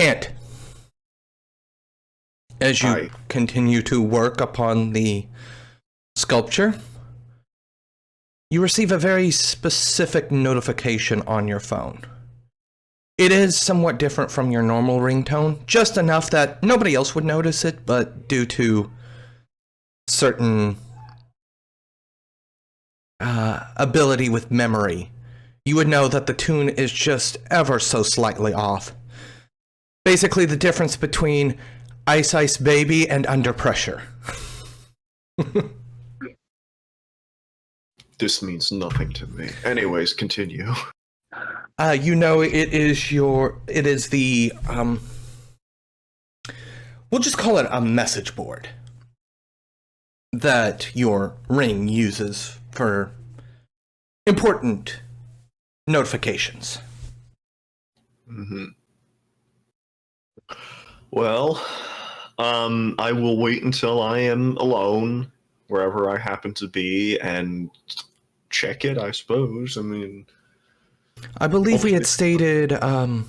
Kant, as you continue to work upon the sculpture, you receive a very specific notification on your phone. It is somewhat different from your normal ringtone, just enough that nobody else would notice it, but due to certain ability with memory, you would know that the tune is just ever so slightly off. Basically the difference between Ice Ice Baby and Under Pressure. This means nothing to me. Anyways, continue. You know, it is the, we'll just call it a message board that your ring uses for important notifications. Mm-hmm. Well, I will wait until I am alone, wherever I happen to be, and check it, I suppose. I mean, I believe we had stated Owen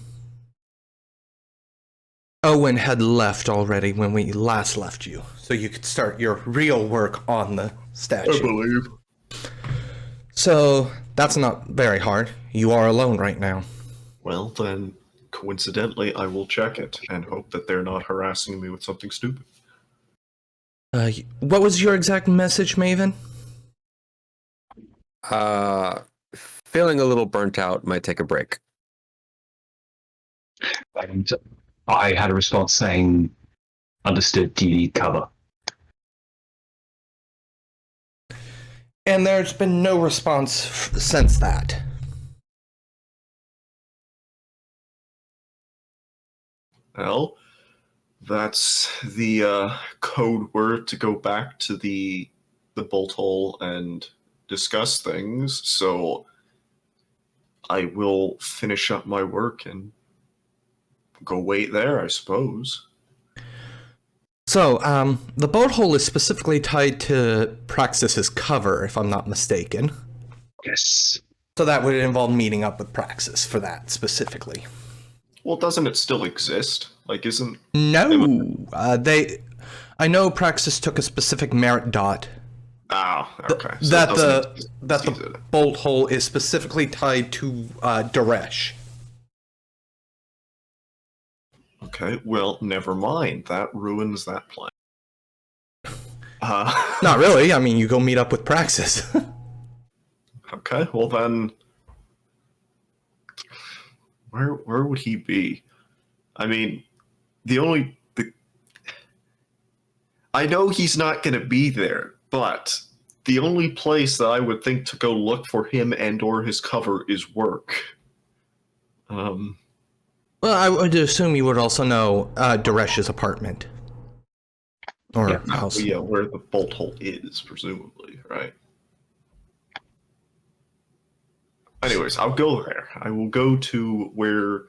had left already when we last left you, so you could start your real work on the statue. I believe. So that's not very hard. You are alone right now. Well, then, coincidentally, I will check it and hope that they're not harassing me with something stupid. What was your exact message, Maven? Feeling a little burnt out, might take a break. And I had a response saying, understood, do you need cover? And there's been no response since that. Well, that's the code word to go back to the bolt hole and discuss things, so I will finish up my work and go wait there, I suppose. So, the bolt hole is specifically tied to Praxis's cover, if I'm not mistaken. Yes. So that would involve meeting up with Praxis for that, specifically. Well, doesn't it still exist? Like, isn't... No! I know Praxis took a specific merit dot. Oh, okay. So That the bolt hole is specifically tied to Daresh. Okay, well, never mind. That ruins that plan. Not really. I mean, you go meet up with Praxis. Okay, well then... Where would he be? I mean, I know he's not going to be there, but the only place that I would think to go look for him and or his cover is work. Well, I would assume you would also know Daresh's apartment. Or house. Yeah, where the bolt hole is, presumably, right? Anyways, I'll go there. I will go to where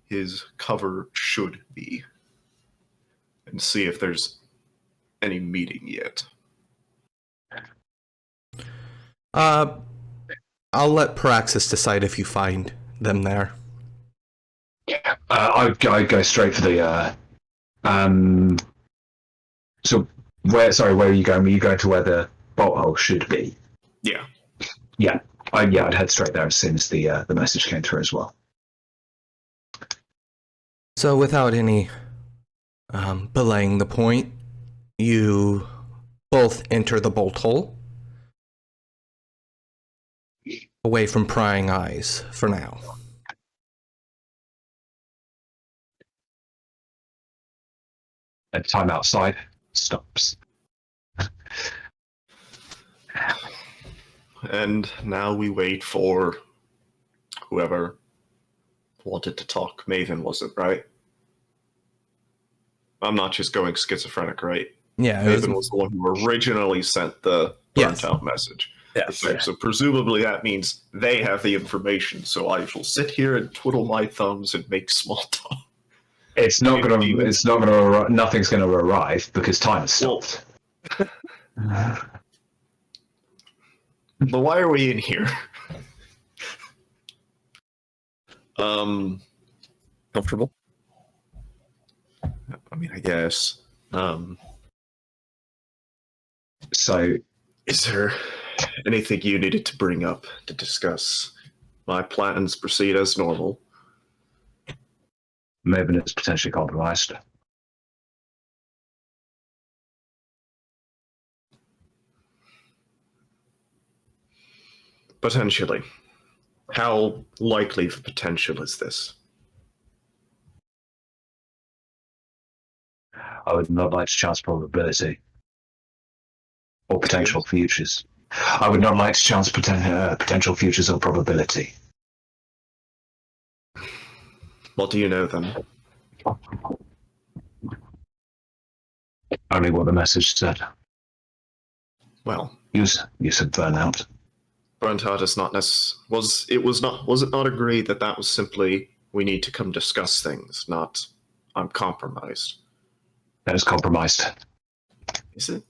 his cover should be and see if there's any meeting yet. I'll let Praxis decide if you find them there. Yeah, I'd go straight for the. So where are you going? Were you going to where the bolt hole should be? Yeah. Yeah. I'd head straight there as soon as the message came through as well. So without any belaying the point, you both enter the bolt hole. Away from prying eyes for now. And time outside stops. And now we wait for whoever wanted to talk. Maven, was it, right? I'm not just going schizophrenic, right? Yeah. Maven was the one who originally sent the burnt out message. Yes. So presumably that means they have the information, so I shall sit here and twiddle my thumbs and make small talk. Nothing's gonna arrive because time has stopped. But why are we in here? Comfortable? I mean, I guess. So, Is there anything you needed to bring up to discuss? My plans proceed as normal. Maven is potentially compromised. Potentially. How likely of a potential is this? I would not like to chance probability or potential futures. I would not like to chance potential futures or probability. What do you know then? Only what the message said. Well, You said burnout. burnt out is not was it not agreed that that was simply we need to come discuss things, not I'm compromised. That is compromised. Is it?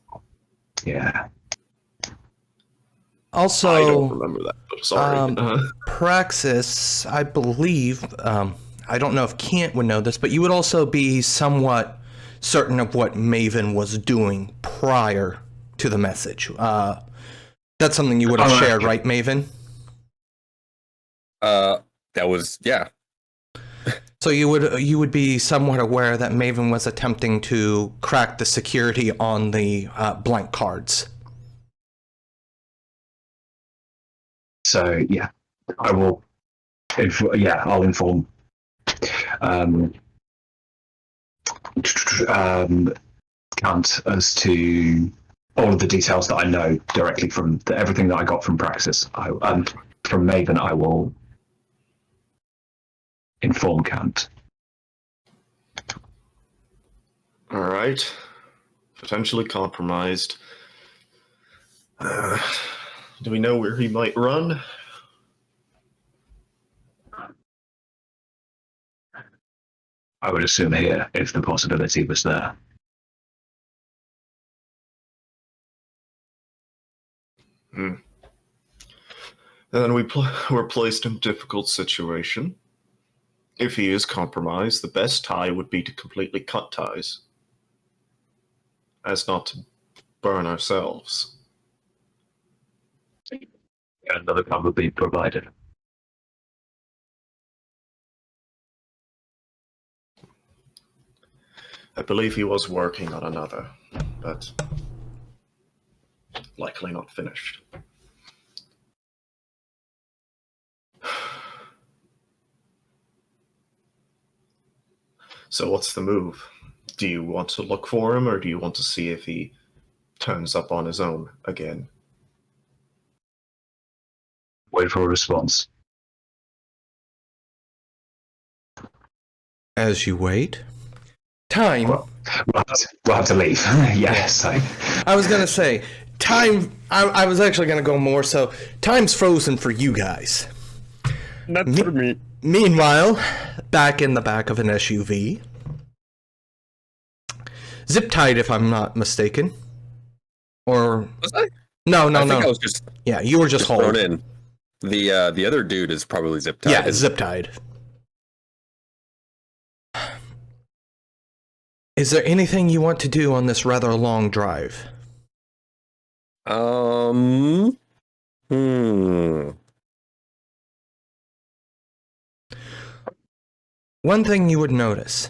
Yeah. Also, I don't remember that. But sorry. Praxis, I believe, I don't know if Kant would know this, but you would also be somewhat certain of what Maven was doing prior to the message. That's something you would have shared, right, Maven? That was, yeah. So you would be somewhat aware that Maven was attempting to crack the security on the blank cards. So yeah, I will. I'll inform. Kant as to all of the details that I know directly from everything that I got from Praxis. From Maven, I will inform Kant. All right. Potentially compromised. Do we know where he might run? I would assume here, if the possibility was there. Then we're placed in a difficult situation. If he is compromised, the best tie would be to completely cut ties, as not to burn ourselves. Another plan would be provided. I believe he was working on another, but likely not finished. So what's the move? Do you want to look for him, or do you want to see if he turns up on his own again? Wait for a response. As you wait, time. Well, we'll have to leave. Yes. I was gonna say time. I was actually gonna go more so. Time's frozen for you guys. Not for me. Meanwhile, back in the back of an SUV, zip tied, if I'm not mistaken, or Was I? no, I think I was just yeah, you were just thrown hauled. in. The other dude is probably zip tied. Yeah, zip tied. Is there anything you want to do on this rather long drive? One thing you would notice.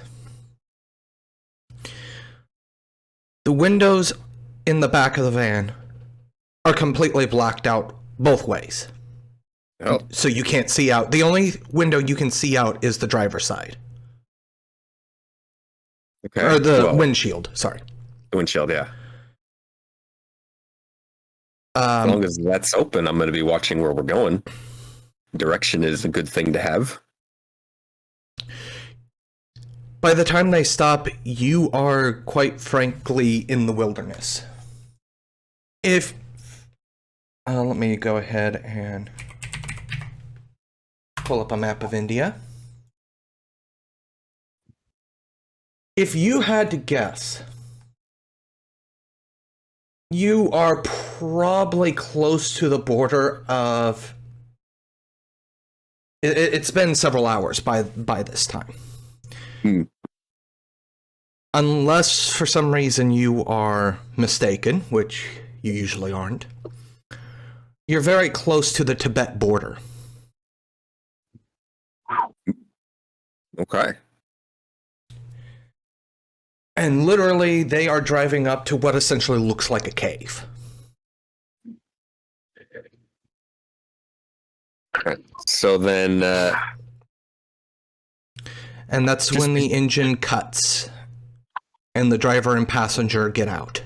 The windows in the back of the van are completely blacked out both ways. Oh, So you can't see out. The only window you can see out is the driver's side. okay. Or the Well, windshield, sorry. windshield, yeah. As long as that's open, I'm going to be watching where we're going. Direction is a good thing to have. By the time they stop, you are quite frankly in the wilderness. If let me go ahead and pull up a map of India. If you had to guess, you are probably close to the border of. It's been several hours by this time. Unless for some reason you are mistaken, which you usually aren't, you're very close to the Tibet border. Okay. And literally, they are driving up to what essentially looks like a cave. So then... and that's when the engine cuts, and the driver and passenger get out.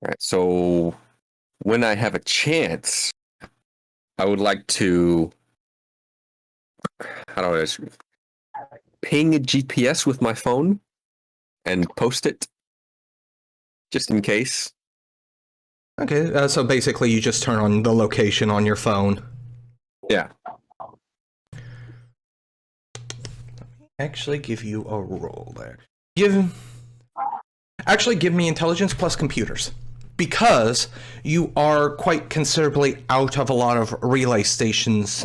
All right, so when I have a chance, I would like to... How do I ping a GPS with my phone and post it, just in case. Okay, so basically you just turn on the location on your phone. Yeah. Actually give you a roll there. Actually give me intelligence plus computers. Because you are quite considerably out of a lot of relay stations'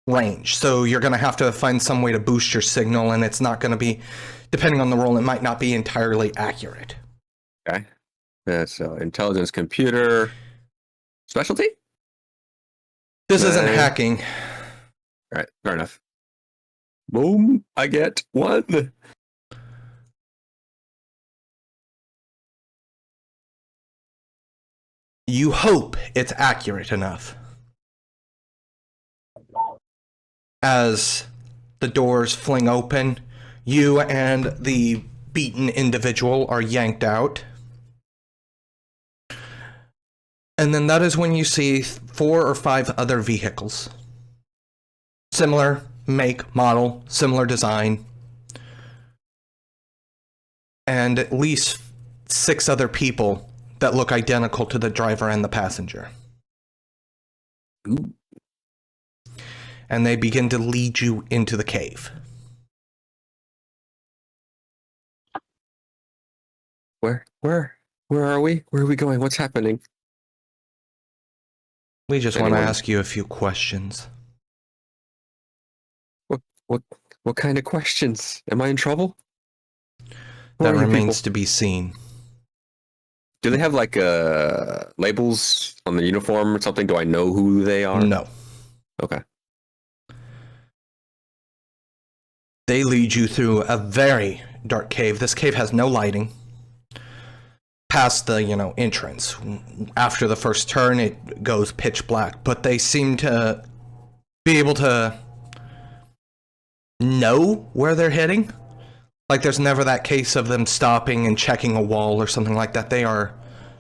range. So you're going to have to find some way to boost your signal, and it's not going to be, depending on the role, it might not be entirely accurate. Okay. Yeah, so intelligence, computer, specialty? This isn't hacking. All right, fair enough. Boom, I get 1. You hope it's accurate enough. As the doors fling open, you and the beaten individual are yanked out. And then that is when you see 4 or 5 other vehicles. Similar make, model, similar design. And at least 6 other people that look identical to the driver and the passenger. Ooh. And they begin to lead you into the cave. Where are we? Where are we going? What's happening? We just want to ask you a few questions. What kind of questions? Am I in trouble? That remains to be seen. Do they have like labels on the uniform or something? Do I know who they are? No. Okay. They lead you through a very dark cave. This cave has no lighting. Past the, entrance. After the first turn, it goes pitch black. But they seem to be able to know where they're heading. Like, there's never that case of them stopping and checking a wall or something like that. They are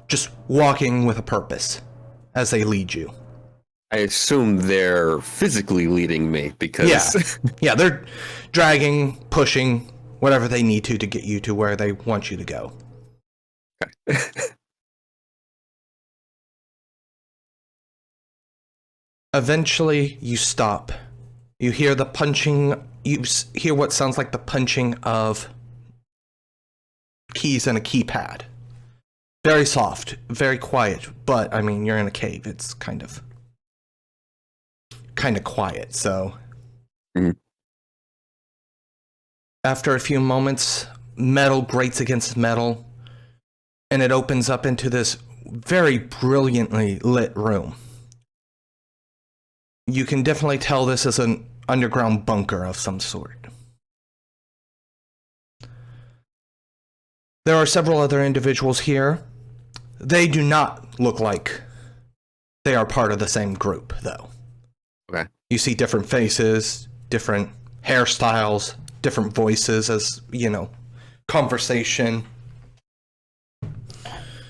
just walking with a purpose as they lead you. I assume they're physically leading me because... Yeah, they're dragging, pushing, whatever they need to get you to where they want you to go. Okay. Eventually, you stop. You hear the punching, you hear what sounds like the punching of keys in a keypad. Very soft, very quiet, but, I mean, you're in a cave. It's kind of quiet, so... Mm-hmm. After a few moments, metal grates against metal, and it opens up into this very brilliantly lit room. You can definitely tell this is an underground bunker of some sort. There are several other individuals here. They do not look like they are part of the same group, though. Okay. You see different faces, different hairstyles, different voices as, conversation.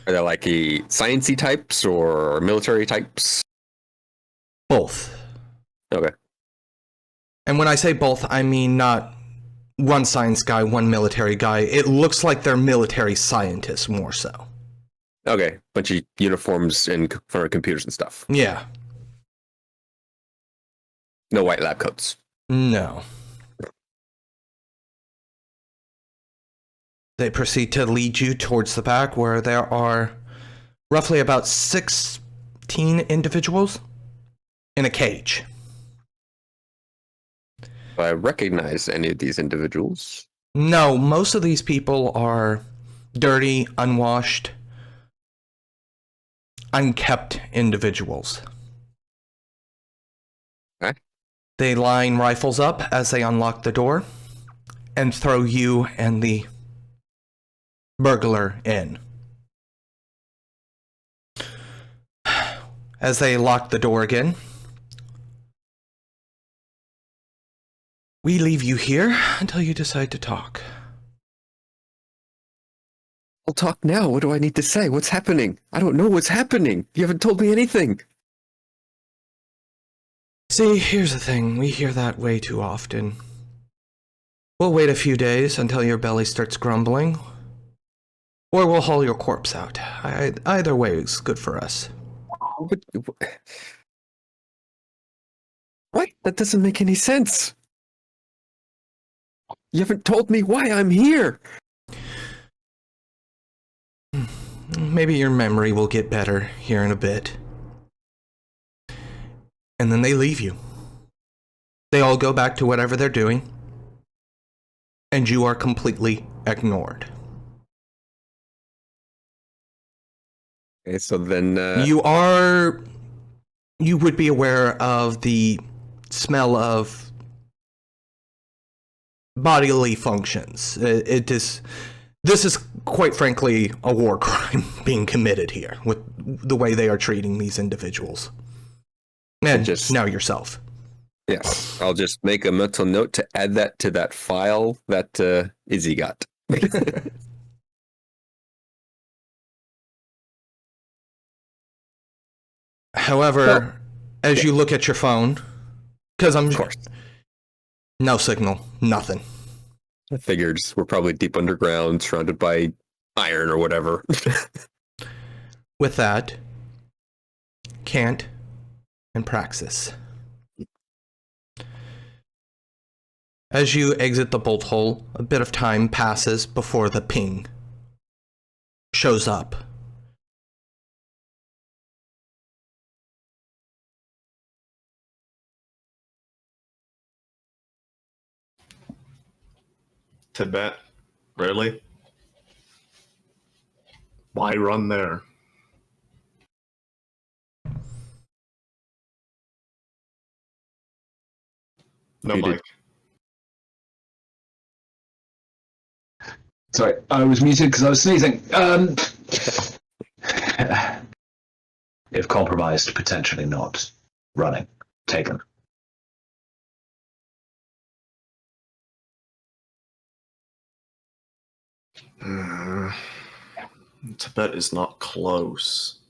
Are they like sciencey types or military types? Both. Okay. And when I say both, I mean not one science guy, one military guy. It looks like they're military scientists more so. Okay. Bunch of uniforms and for computers and stuff. Yeah. No white lab coats. No. They proceed to lead you towards the back where there are roughly about 16 individuals in a cage. I recognize any of these individuals. No, most of these people are dirty, unwashed, unkept individuals. Okay. They line rifles up as they unlock the door and throw you and the burglar in. As they lock the door again, we leave you here until you decide to talk. I'll talk now. What do I need to say? What's happening? I don't know what's happening. You haven't told me anything. See, here's the thing. We hear that way too often. We'll wait a few days until your belly starts grumbling, or we'll haul your corpse out. Either way is good for us. What? That doesn't make any sense. You haven't told me why I'm here. Maybe your memory will get better here in a bit. And then they leave you. They all go back to whatever they're doing, and you are completely ignored. Okay, so then... You would be aware of the smell of bodily functions. This is, quite frankly, a war crime being committed here with the way they are treating these individuals. And just now yourself. Yes, I'll just make a mental note to add that to that file that Izzy got. However, as you look at your phone, because Of course. no signal, nothing. I figured we're probably deep underground, surrounded by iron or whatever. With that, Kant and Praxis. As you exit the bolt hole, a bit of time passes before the ping shows up. Tibet? Really? Why run there? No, You did- Mike. Sorry, I was muted because I was sneezing. If compromised, potentially not. Running. Taken. Tibet is not close.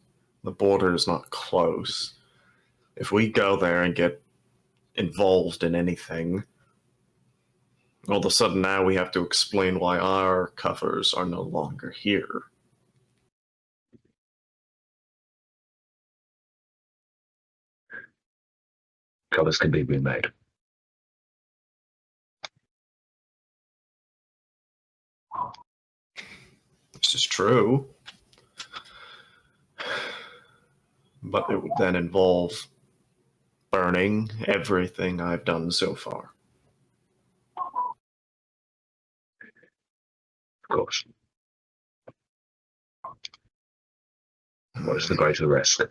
The border is not close. If we go there and get involved in anything, all of a sudden now we have to explain why our covers are no longer here. Covers can be remade. This is true. But it would then involve burning everything I've done so far. Of course. What is the greater risk?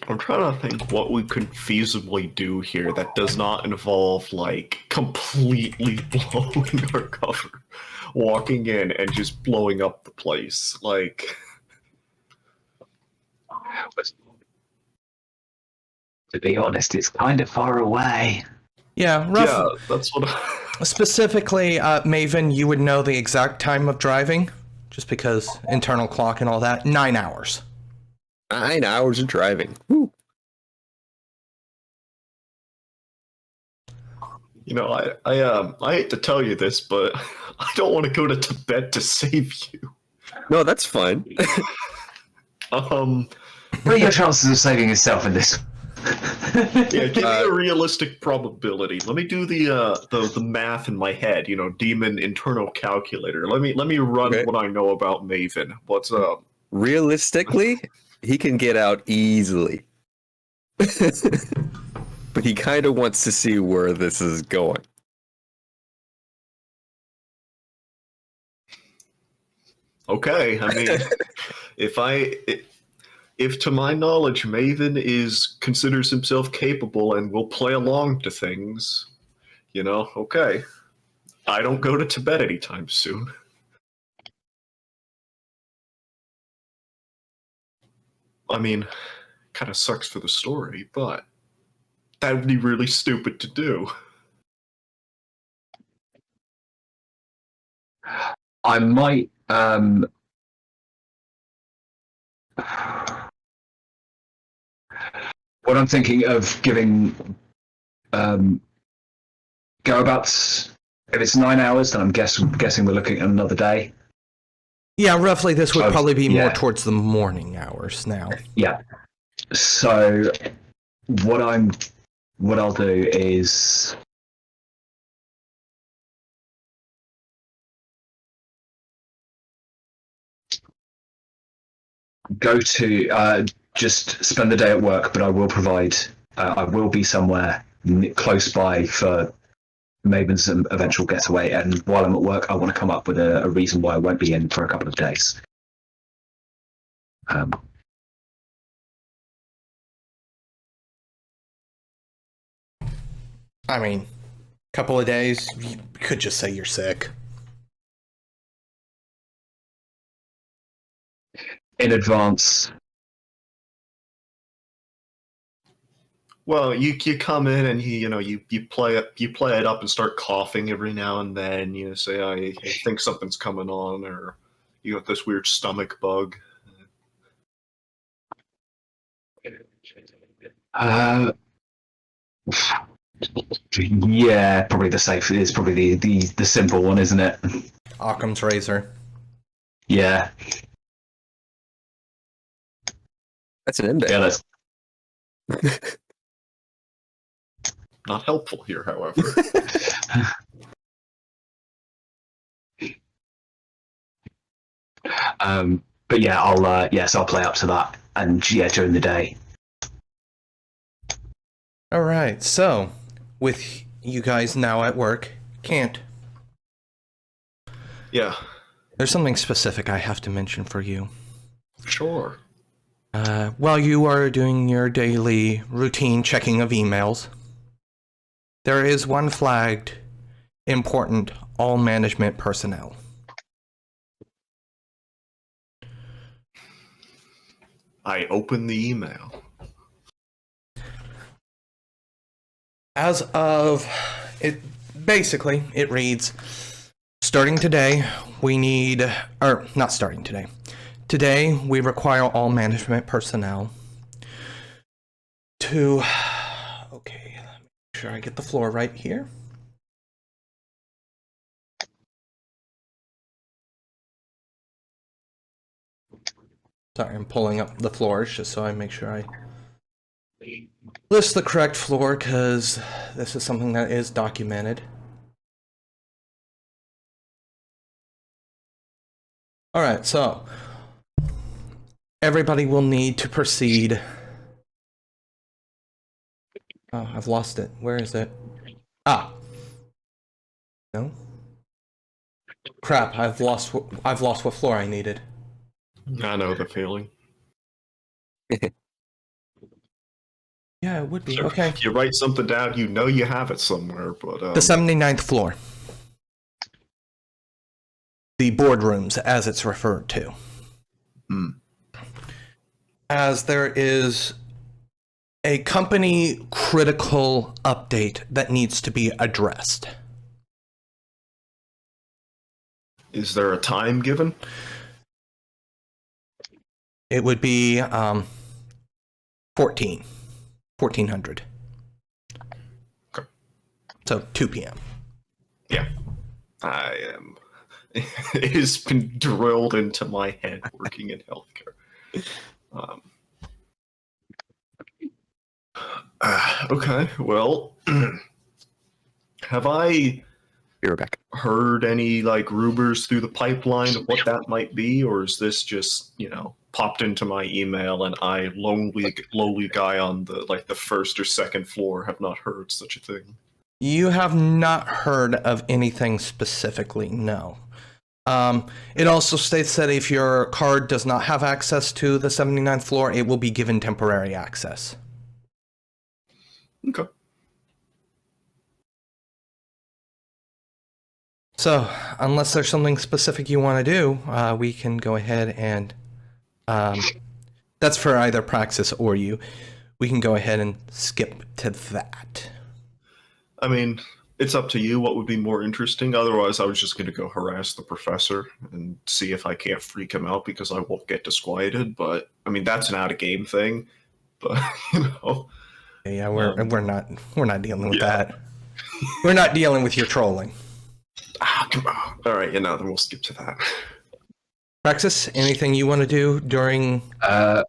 I'm trying to think what we could feasibly do here that does not involve, like, completely blowing our cover. Walking in and just blowing up the place. Like... To be honest, it's kind of far away. Yeah, Yeah, that's what Specifically, Maven, you would know the exact time of driving, just because internal clock and all that. 9 hours. 9 hours of driving. Woo. You know, I hate to tell you this, but I don't want to go to Tibet to save you. No, that's fine. What are your chances of saving yourself in this Yeah, give me a realistic probability. Let me do the math in my head. You know, demon internal calculator. Let me run Okay. what I know about Maven. What's up? Realistically, he can get out easily. But he kind of wants to see where this is going. Okay, I mean, if to my knowledge Maven considers himself capable and will play along to things, you know, okay. I don't go to Tibet anytime soon. I mean, kind of sucks for the story, but that would be really stupid to do. I might. What I'm thinking of giving go about. If it's 9 hours, then I'm guessing we're looking at another day. Yeah, roughly this would probably be more yeah. towards the morning hours now. Yeah. So what I'll do is go to just spend the day at work, but I will provide. I will be somewhere close by for Maven's eventual getaway, and while I'm at work, I want to come up with a reason why I won't be in for a couple of days. I mean, couple of days, you could just say you're sick. In advance. Well, you come in and you play it up and start coughing every now and then. You say, I think something's coming on, or you got this weird stomach bug. Yeah, probably the safe is probably the simple one, isn't it? Occam's razor. Yeah. That's an index. Yeah, that's Not helpful here, however. but yeah, I'll play up to that, and yeah, during the day. All right, so with you guys now at work, Kant. Yeah, There's something specific I have to mention for you. sure. While you are doing your daily routine checking of emails, there is one flagged important all management personnel. I open the email. As of it, basically, it reads, starting today, we need, or not starting today. Today, we require all management personnel to, okay, let me make sure I get the floor right here. Sorry, I'm pulling up the floors just so I make sure I list the correct floor, because this is something that is documented. Alright, so everybody will need to proceed. Oh, I've lost it. Where is it? Ah. No. Crap, I've lost what floor I needed. I know the feeling. Yeah, it would be. Sure. Okay. You write something down, you know you have it somewhere, but The 79th floor. The boardrooms, as it's referred to. As there is a company critical update that needs to be addressed. is there a time given? It would be 1400. Okay. So 2 p.m. Yeah. I am. It has been drilled into my head working in healthcare. Okay, well, have I You're back. heard any like rumors through the pipeline of what that might be, or is this just popped into my email and I, lowly guy on the first or second floor, have not heard such a thing? You have not heard of anything specifically, no. It also states that if your card does not have access to the 79th floor, it will be given temporary access. Okay. So, unless there's something specific you want to do, we can go ahead and... that's for either Praxis or you. We can go ahead and skip to that. I mean, it's up to you what would be more interesting. Otherwise, I was just going to go harass the professor and see if I can't freak him out because I won't get disquieted. But, I mean, that's an out-of-game thing. But, Yeah, we're not dealing with that. We're not dealing with your trolling. Come on. All right, then we'll skip to that. Praxis, anything you want to do during the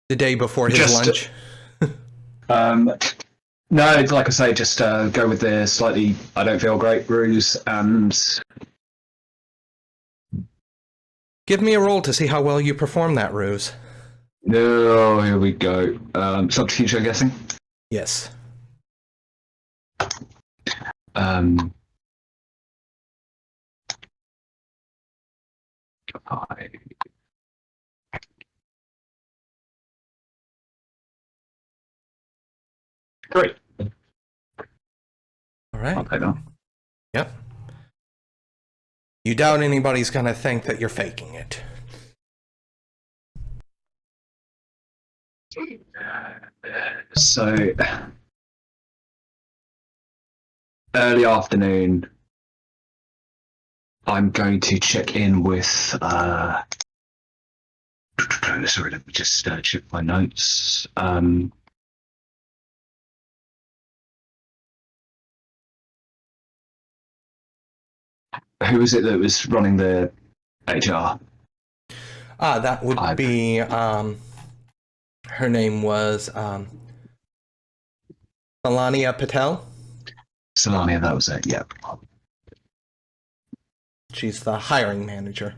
day before his lunch? No, it's like I say, just go with the slightly I don't feel great ruse and... Give me a roll to see how well you perform that ruse. Oh, here we go. Subterfuge, I'm guessing? Yes. Great. All right. I'll take that. Yep. You doubt anybody's gonna think that you're faking it. So, early afternoon, I'm going to check in with... sorry, let me just check my notes. Who was it that was running the HR? That would be, her name was, Salania Patel. Salania, that was it, yep. She's the hiring manager.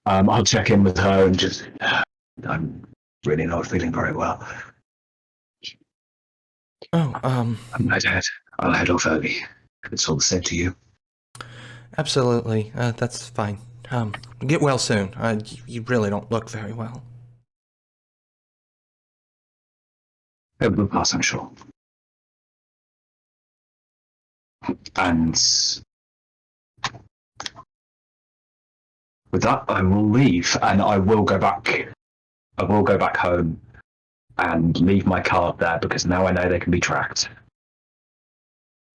I'll check in with her and just... I'm really not feeling very well. Oh, I'll head off early. It's all the same to you. Absolutely. That's fine. Get well soon. You really don't look very well. It will pass, I'm sure. And with that, I will leave, and I will go back. I will go back home and leave my card there because now I know they can be tracked.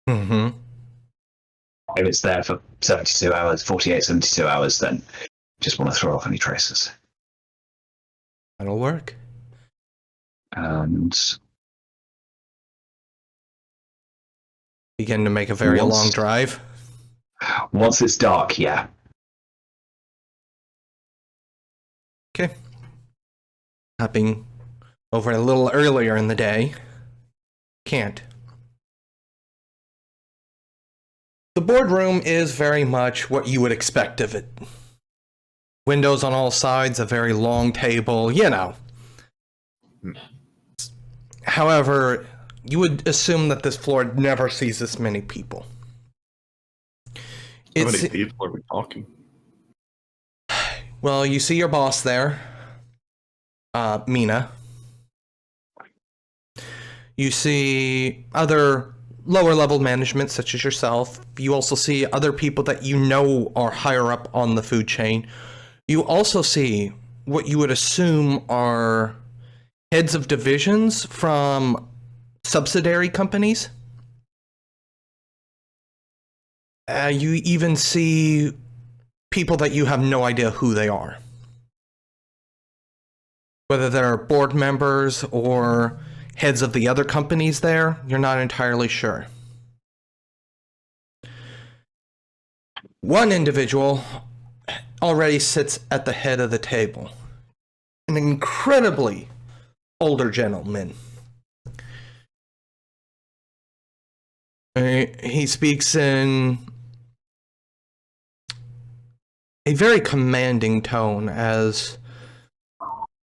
Mm-hmm. If it's there for 72 hours, 48, 72 hours, then just want to throw off any traces. That'll work. And Begin to make a very long drive. once it's dark, yeah. Okay. Hopping over a little earlier in the day. Can't. The boardroom is very much what you would expect of it. Windows on all sides, a very long table, you know. However, you would assume that this floor never sees this many people. How many people are we talking? Well, you see your boss there, Mina. You see other lower level management such as yourself. You also see other people that you know are higher up on the food chain. You also see what you would assume are heads of divisions from subsidiary companies. You even see people that you have no idea who they are. Whether they're board members or heads of the other companies there, you're not entirely sure. One individual already sits at the head of the table. An incredibly older gentleman. He speaks in a very commanding tone, as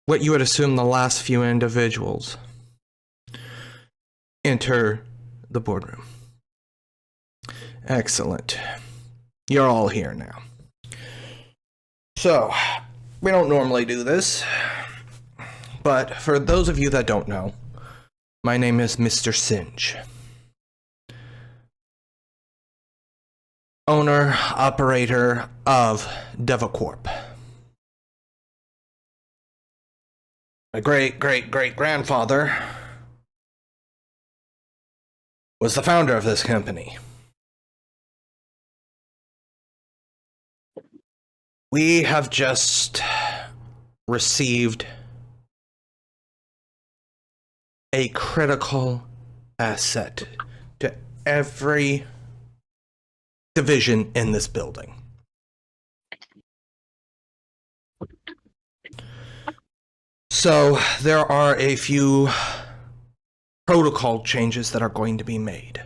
what you would assume the last few individuals enter the boardroom. Excellent. You're all here now. So, we don't normally do this, but for those of you that don't know, my name is Mr. Singe. Owner, operator of DevaCorp. My great-great-great-grandfather was the founder of this company. We have just received a critical asset to every division in this building. So there are a few protocol changes that are going to be made.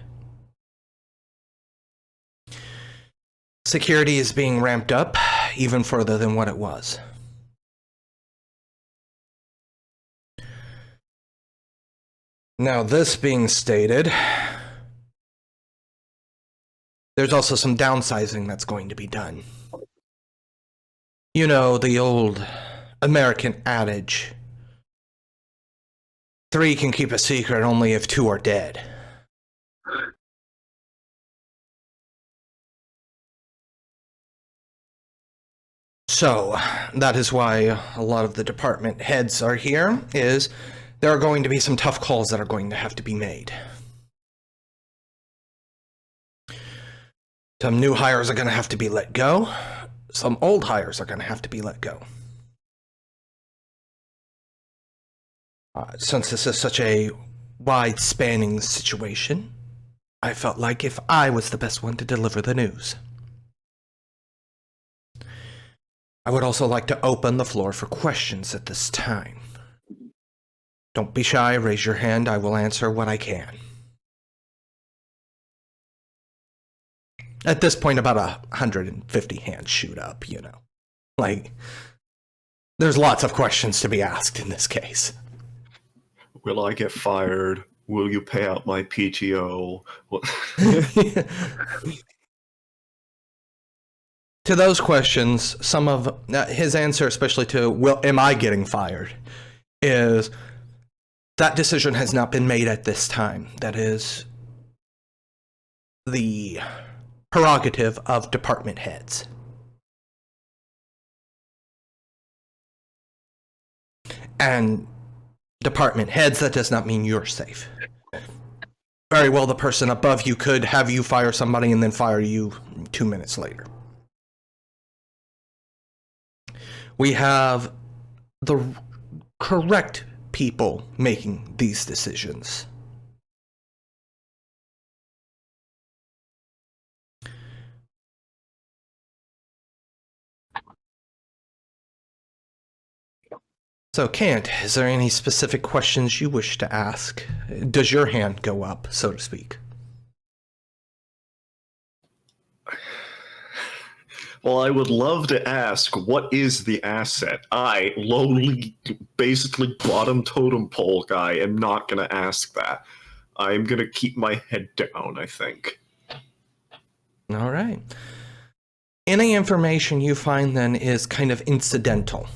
Security is being ramped up even further than what it was. Now, this being stated, there's also some downsizing that's going to be done. You know, the old American adage, 3 can keep a secret only if 2 are dead. So, that is why a lot of the department heads are here, is there are going to be some tough calls that are going to have to be made. Some new hires are going to have to be let go. Some old hires are going to have to be let go. Since this is such a wide-spanning situation, I felt like if I was the best one to deliver the news. I would also like to open the floor for questions at this time. Don't be shy, raise your hand, I will answer what I can. At this point, about 150 hands shoot up, you know. Like, there's lots of questions to be asked in this case. Will I get fired? Will you pay out my PTO? To those questions, some of his answer, especially to, am I getting fired, is that decision has not been made at this time. That is the prerogative of department heads. And department heads, that does not mean you're safe. Very well, the person above you could have you fire somebody and then fire you 2 minutes later. We have the correct people making these decisions. So, Kant, is there any specific questions you wish to ask? Does your hand go up, so to speak? Well, I would love to ask, what is the asset? I, lowly, basically bottom totem pole guy, am not going to ask that. I'm going to keep my head down, I think. All right. Any information you find then is kind of incidental.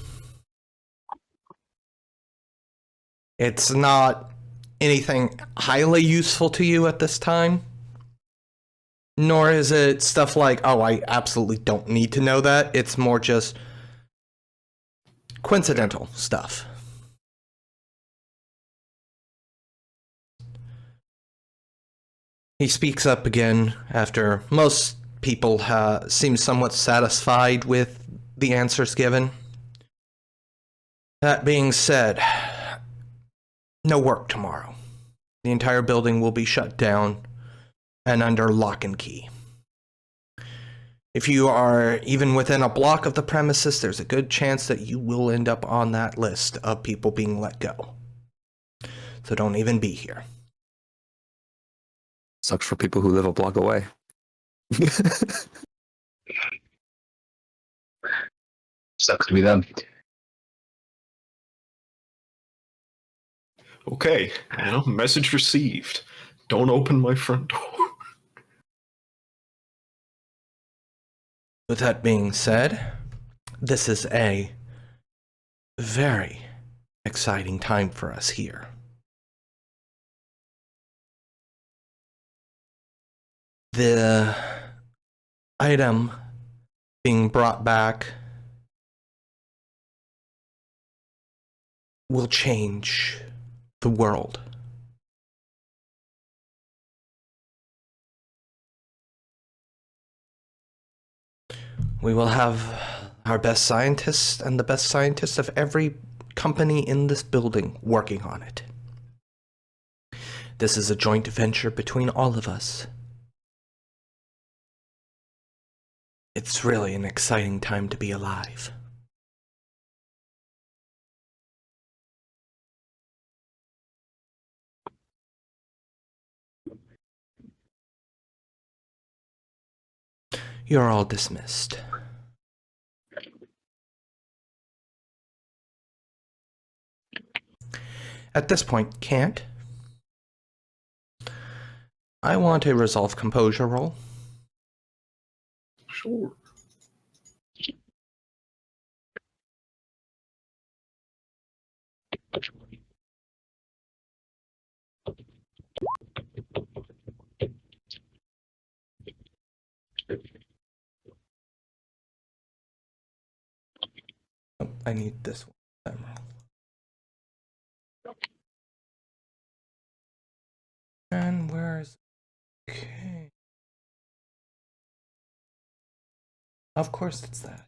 It's not anything highly useful to you at this time. Nor is it stuff like, oh, I absolutely don't need to know that. It's more just coincidental stuff. He speaks up again after most people seem somewhat satisfied with the answers given. That being said, no work tomorrow. The entire building will be shut down and under lock and key. If you are even within a block of the premises, there's a good chance that you will end up on that list of people being let go. So don't even be here. Sucks for people who live a block away. Sucks to be them. Okay, message received. Don't open my front door. With that being said, this is a very exciting time for us here. The item being brought back will change the world. We will have our best scientists and the best scientists of every company in this building working on it. This is a joint venture between all of us. It's really an exciting time to be alive. You're all dismissed. At this point, Kant, I want a resolve composure roll. Sure. Oh, I need this one. Time roll. And where's... Okay. Of course it's that.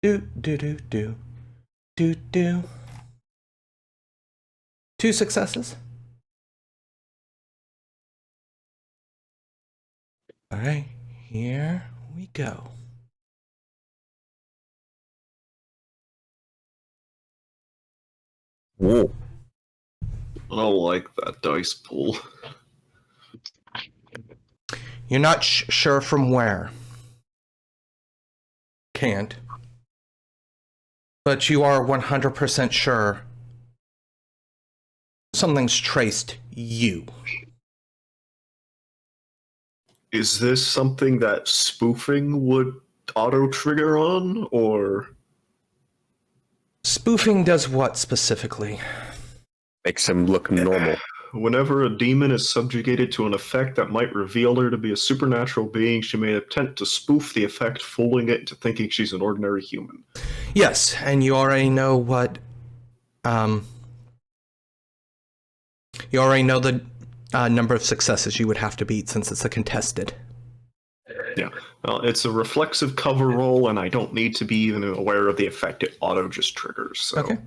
Do. 2 successes. All right, here we go. Whoa. I don't like that dice pool. You're not sure from where. Can't. But you are 100% sure something's traced you. Is this something that spoofing would auto-trigger on, or... Spoofing does what specifically? Makes him look normal. Whenever a demon is subjugated to an effect that might reveal her to be a supernatural being, she may attempt to spoof the effect, fooling it into thinking she's an ordinary human. Yes, and you already know what... You already know the number of successes you would have to beat since it's a contested. Yeah. Well, it's a reflexive cover roll, and I don't need to be even aware of the effect. It auto just triggers. So, Okay.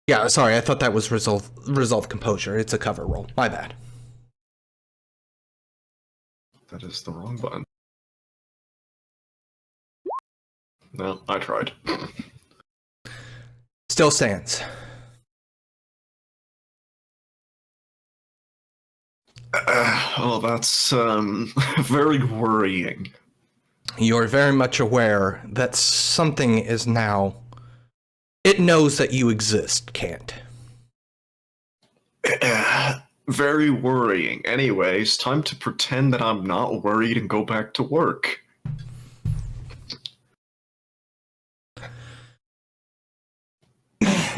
Yeah, sorry, I thought that was resolve composure. It's a cover roll. My bad. That is the wrong button. No, I tried. Still stands. Oh, that's very worrying. You're very much aware that something is now... It knows that you exist, Kant. Very worrying. Anyways, time to pretend that I'm not worried and go back to work.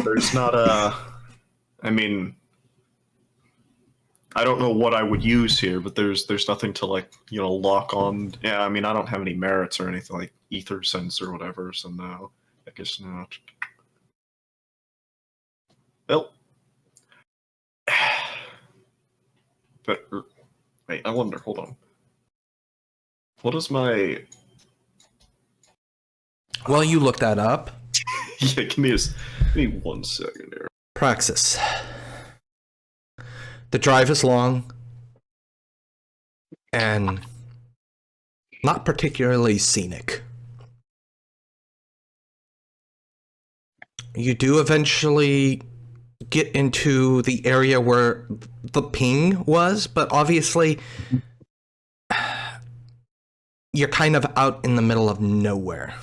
There's not a... I mean... I don't know what I would use here, but there's nothing to, like, lock on. Yeah, I mean, I don't have any merits or anything like ether sense or whatever, so no. I guess not. Well. But, wait, I wonder, hold on. What is my... Well, you look that up. Yeah, give me 1 second here. Praxis. The drive is long, and not particularly scenic. You do eventually get into the area where the ping was, but obviously you're kind of out in the middle of nowhere.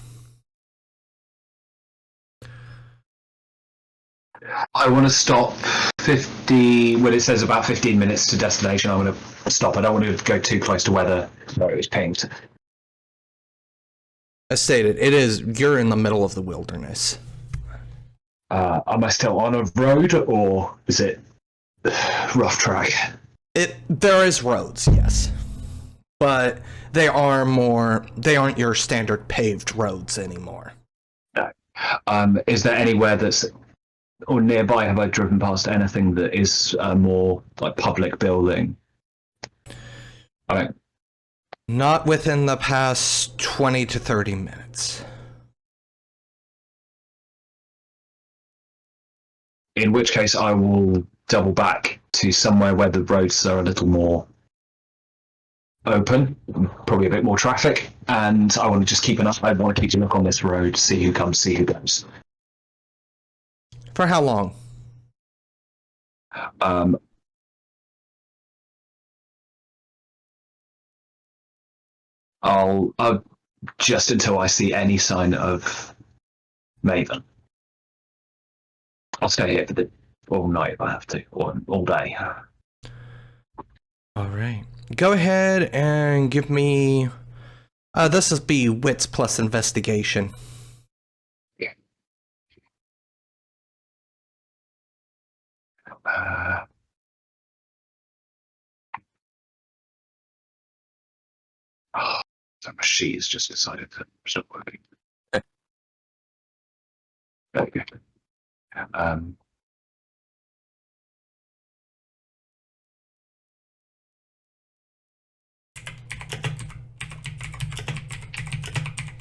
I want to stop 50, when it says about 15 minutes to destination, I want to stop. I don't want to go too close to where it was pinged. As stated, you're in the middle of the wilderness. Am I still on a road, or is it rough track? There is roads, yes. But they aren't your standard paved roads anymore. No. Is there anywhere that's, or nearby, have I driven past anything that is more like public building? Not within the past 20 to 30 minutes. In which case, I will double back to somewhere where the roads are a little more open, probably a bit more traffic, and I want to just keep an eye. I want to keep a look on this road, see who comes, see who goes. For how long? I'll just until I see any sign of Maven. I'll stay here for all night if I have to, or all day. All right. Go ahead and give me... this will be wits plus investigation. Yeah. So my sheet has just decided that it's not working. There we go.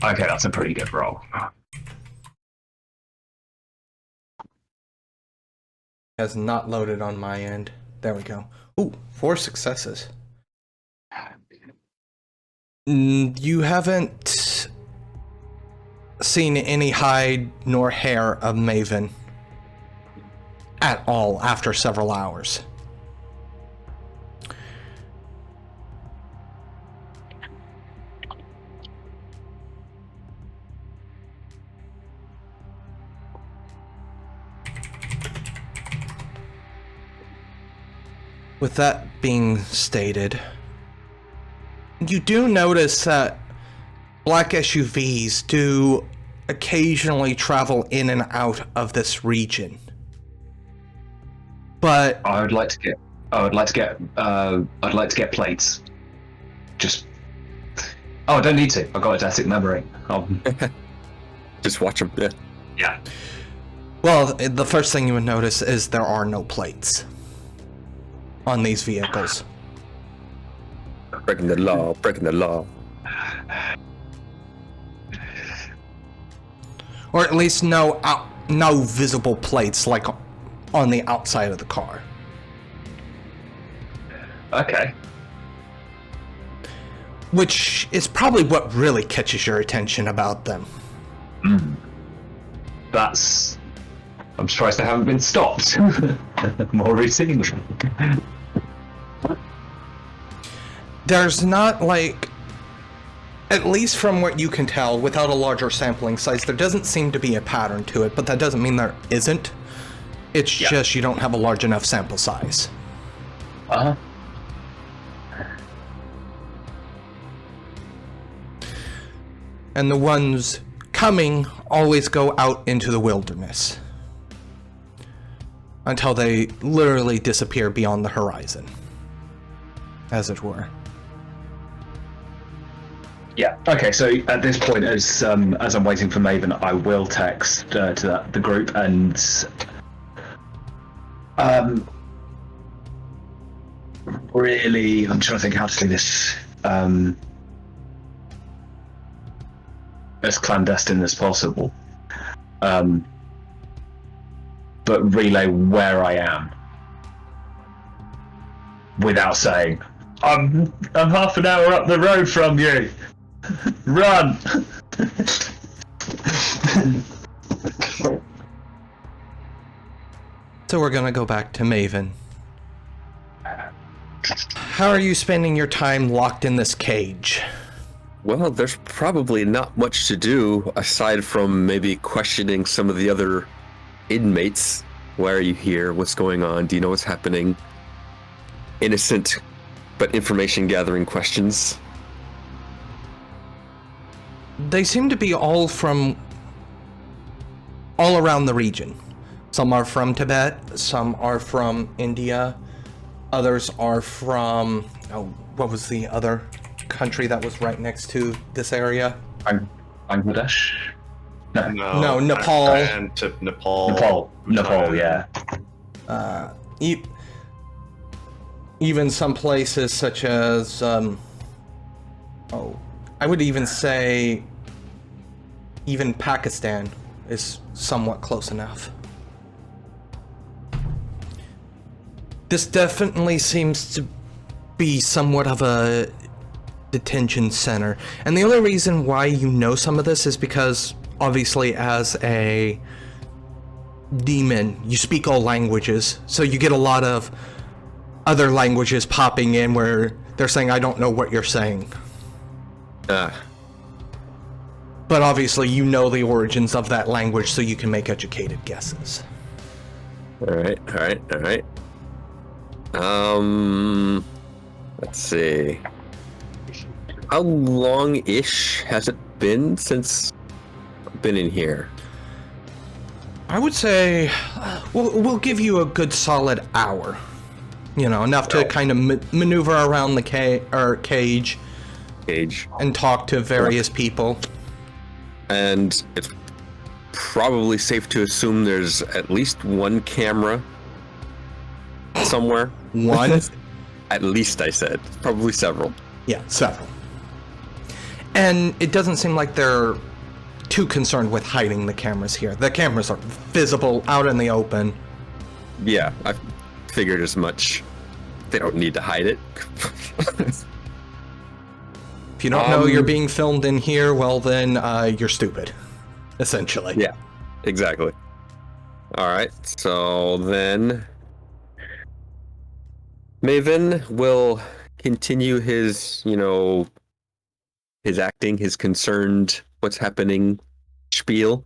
Okay, that's a pretty good roll. Has not loaded on my end. There we go. Ooh, 4 successes. You haven't seen any hide nor hair of Maven at all after several hours. With that being stated, you do notice that black SUVs do occasionally travel in and out of this region. But I'd like to get plates. Just. Oh, I don't need to. I've got eidetic memory. Just watch them. Yeah. Yeah. well, the first thing you would notice is there are no plates on these vehicles. Breaking the law, breaking the law. Or at least no visible plates like on the outside of the car. Okay. Which is probably what really catches your attention about them. That's... I'm surprised they haven't been stopped more routinely. There's not, like, at least from what you can tell, without a larger sampling size, there doesn't seem to be a pattern to it, but that doesn't mean there isn't. It's just you don't have a large enough sample size. Uh-huh. And the ones coming always go out into the wilderness until they literally disappear beyond the horizon, as it were. Yeah. Okay. So at this point, as I'm waiting for Maven, I will text to the group and really, I'm trying to think how to do this as clandestine as possible, but relay where I am without saying I'm half an hour up the road from you. Run! So we're gonna go back to Maven. How are you spending your time locked in this cage? Well, there's probably not much to do aside from maybe questioning some of the other inmates. Why are you here? What's going on? Do you know what's happening? Innocent, but information gathering questions. They seem to be all around the region. Some are from Tibet, some are from India, others are from, what was the other country that was right next to this area? Bangladesh? No, Nepal. And to Nepal. Nepal, yeah. Even some places such as, I would even say, even Pakistan is somewhat close enough. This definitely seems to be somewhat of a detention center. And the only reason why you know some of this is because, obviously, as a demon, you speak all languages. So you get a lot of other languages popping in where they're saying, I don't know what you're saying. But obviously you know the origins of that language, so you can make educated guesses. Alright. Let's see. How long-ish has it been since I've been in here? I would say we'll give you a good solid hour. You know, enough to kind of maneuver around the cage and talk to various people. And it's probably safe to assume there's at least one camera somewhere. One? At least, I said. Probably several. Yeah, several. And it doesn't seem like they're too concerned with hiding the cameras here. The cameras are visible out in the open. Yeah, I figured as much. They don't need to hide it. If you don't know you're being filmed in here, well then, you're stupid. Essentially. Yeah, exactly. Alright, so then Maven will continue his, his acting, his concerned what's happening spiel,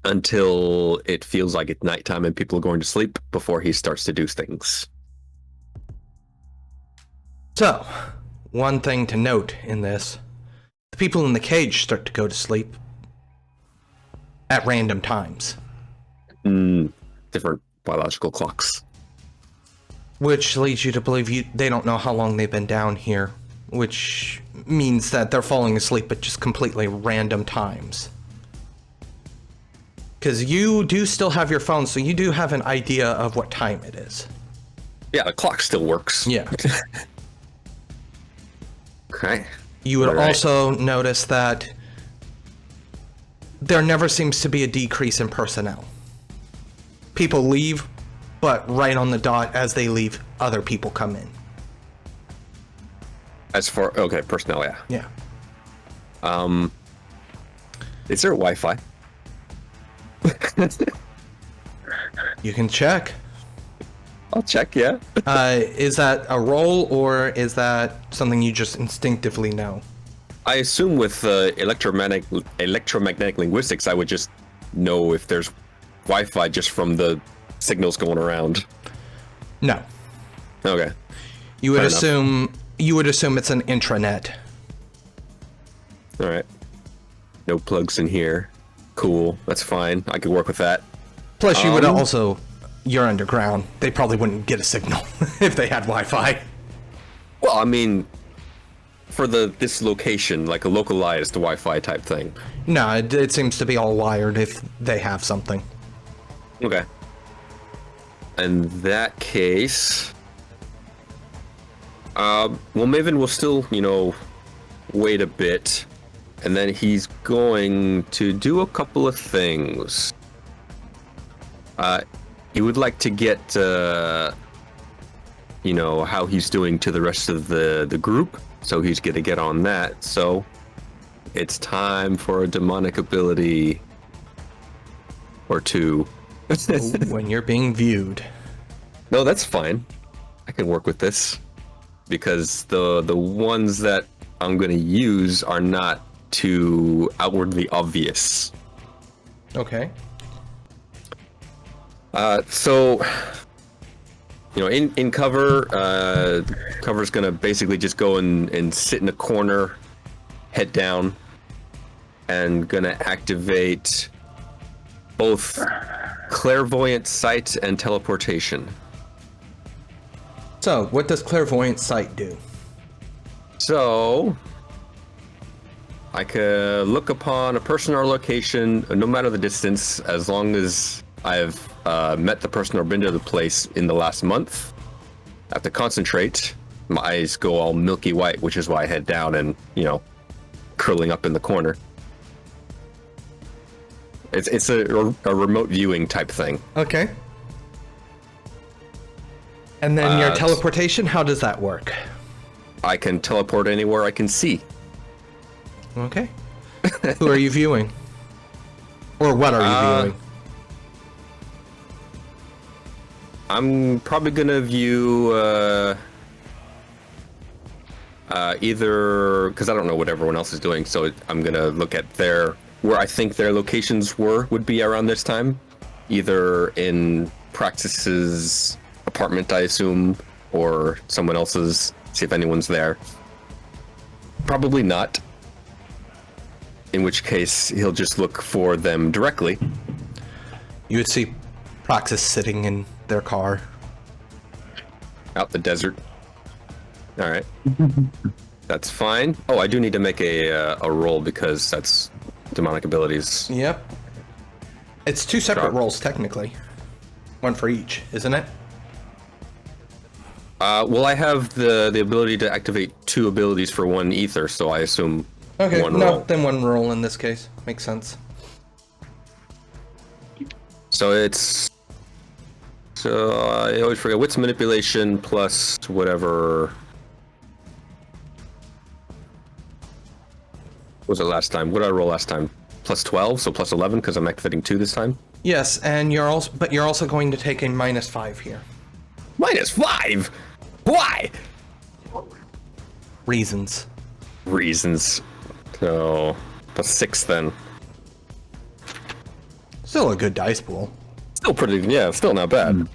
until it feels like it's nighttime and people are going to sleep before he starts to do things. So, one thing to note in this, the people in the cage start to go to sleep at random times. Different biological clocks. Which leads you to believe they don't know how long they've been down here, which means that they're falling asleep at just completely random times. Because you do still have your phone, so you do have an idea of what time it is. Yeah, the clock still works. Yeah. Okay. You would All right. also notice that there never seems to be a decrease in personnel. People leave, but right on the dot as they leave, other people come in. As for personnel, yeah. Yeah. Is there Wi-Fi? You can check. I'll check, yeah. Is that a roll, or is that something you just instinctively know? I assume with electromagnetic linguistics, I would just know if there's Wi-Fi just from the signals going around. No. Okay. You would Fair assume it's an intranet. All right. No plugs in here. Cool. That's fine. I could work with that. Plus, you would also... You're underground. They probably wouldn't get a signal if they had Wi-Fi. Well, I mean, for this location, like a localized Wi-Fi type thing. No, it seems to be all wired if they have something. Okay. In that case, Maven will still, wait a bit, and then he's going to do a couple of things. He would like to get you know, how he's doing to the rest of the group. So he's gonna get on that. So it's time for a demonic ability or two. When you're being viewed. No, that's fine. I can work with this because the ones that I'm gonna use are not too outwardly obvious. Okay. So, you know, in cover, cover's gonna basically just go and sit in a corner, head down, and gonna activate both clairvoyant sight and teleportation. So, what does clairvoyant sight do? So, I could look upon a person or location, no matter the distance, as long as I've met the person or been to the place in the last month. I have to concentrate. My eyes go all milky white, which is why I head down and, you know, curling up in the corner. It's a remote viewing type thing. Okay. And then your teleportation, how does that work? I can teleport anywhere I can see. Okay. Who are you viewing? Or what are you viewing? I'm probably gonna view either, because I don't know what everyone else is doing, so I'm gonna look at where I think their locations would be around this time, either in Praxis's apartment, I assume, or someone else's. See if anyone's there. Probably not. In which case, he'll just look for them directly. You would see Praxis sitting in their car. Out the desert. All right. That's fine. Oh, I do need to make a roll because that's demonic abilities. Yep. It's two separate rolls, technically. One for each, isn't it? Well, I have the ability to activate two abilities for one ether, so I assume okay, one no, roll. then one roll in this case. Makes sense. So I always forget wits manipulation plus whatever. What was it last time? What did I roll last time? Plus 12, so plus 11 because I'm activating 2 this time. Yes, and you're also going to take a -5 here. -5? Why? Reasons. So plus 6 then. Still a good dice pool. Still pretty, yeah, still not bad.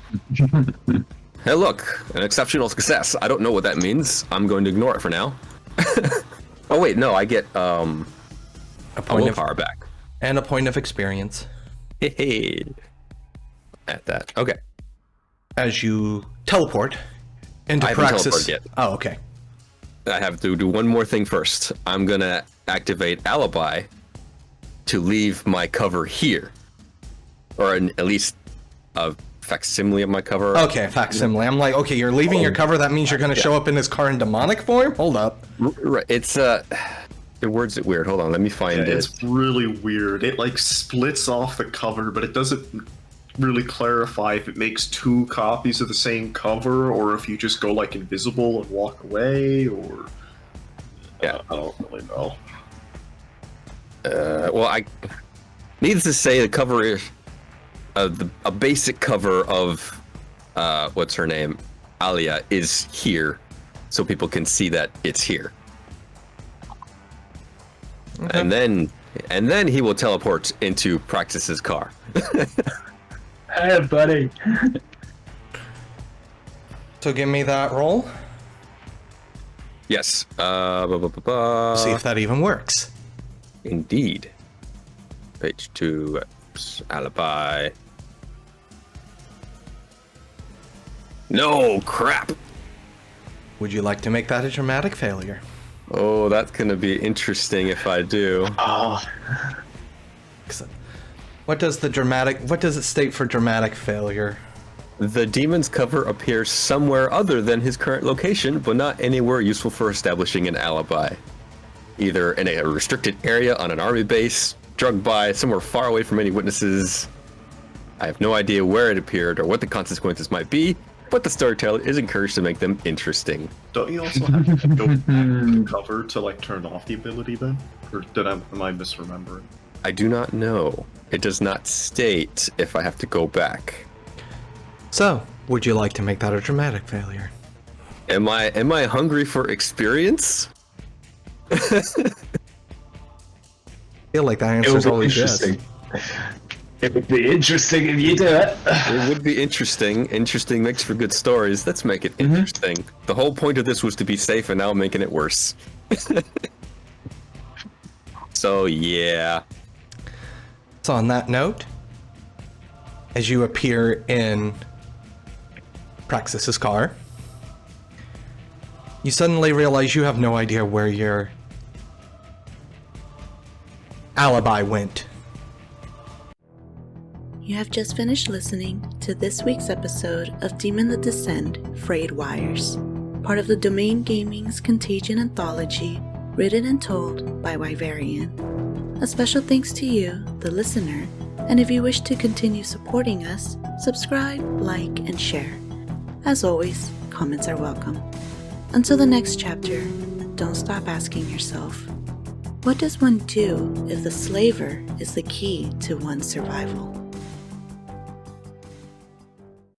Hey, look, an exceptional success. I don't know what that means. I'm going to ignore it for now. Oh wait, no, I get a willpower back. And a point of experience. Hey. At that. Okay. As you teleport into I haven't Praxis. teleported yet. Oh, okay. I have to do one more thing first. I'm gonna activate Alibi to leave my cover here. Or at least a facsimile of my cover. Okay, facsimile. I'm like, okay, you're leaving your cover. That means you're going to show up in his car in demonic form? Hold up. Right. It's the words it weird. Hold on, let me find it. It's really weird. It like splits off the cover, but it doesn't really clarify if it makes 2 copies of the same cover or if you just go like invisible and walk away, or yeah, I don't really know. Well, needless to say, the cover is a basic cover of what's her name, Alia, is here, so people can see that it's here. Okay. And then he will teleport into Praxis's car. Hey, buddy. So give me that roll. Yes. See if that even works. Indeed. Page 2, Alibi. No, crap. Would you like to make that a dramatic failure? Oh, that's gonna be interesting if I do. Oh. What does it state for dramatic failure? The demon's cover appears somewhere other than his current location, but not anywhere useful for establishing an alibi. Either in a restricted area on an army base, drugged by, somewhere far away from any witnesses. I have no idea where it appeared or what the consequences might be, But the storyteller is encouraged to make them interesting. Don't you also have to go back to cover to like turn off the ability then? Or am I misremembering? I do not know. It does not state if I have to go back. So, would you like to make that a dramatic failure? Am I hungry for experience? I feel like that answer is always yes. It would be interesting if you do it. It would be interesting. Interesting makes for good stories. Let's make it interesting. The whole point of this was to be safe, and now I'm making it worse. So, yeah. So on that note, as you appear in Praxis's car, you suddenly realize you have no idea where your alibi went. You have just finished listening to this week's episode of Demon the Descend, Frayed Wires, part of the Domain Gaming's Contagion Anthology, written and told by Wyverian. A special thanks to you, the listener, and if you wish to continue supporting us, subscribe, like, and share. As always, comments are welcome. Until the next chapter, don't stop asking yourself, what does one do if the slaver is the key to one's survival?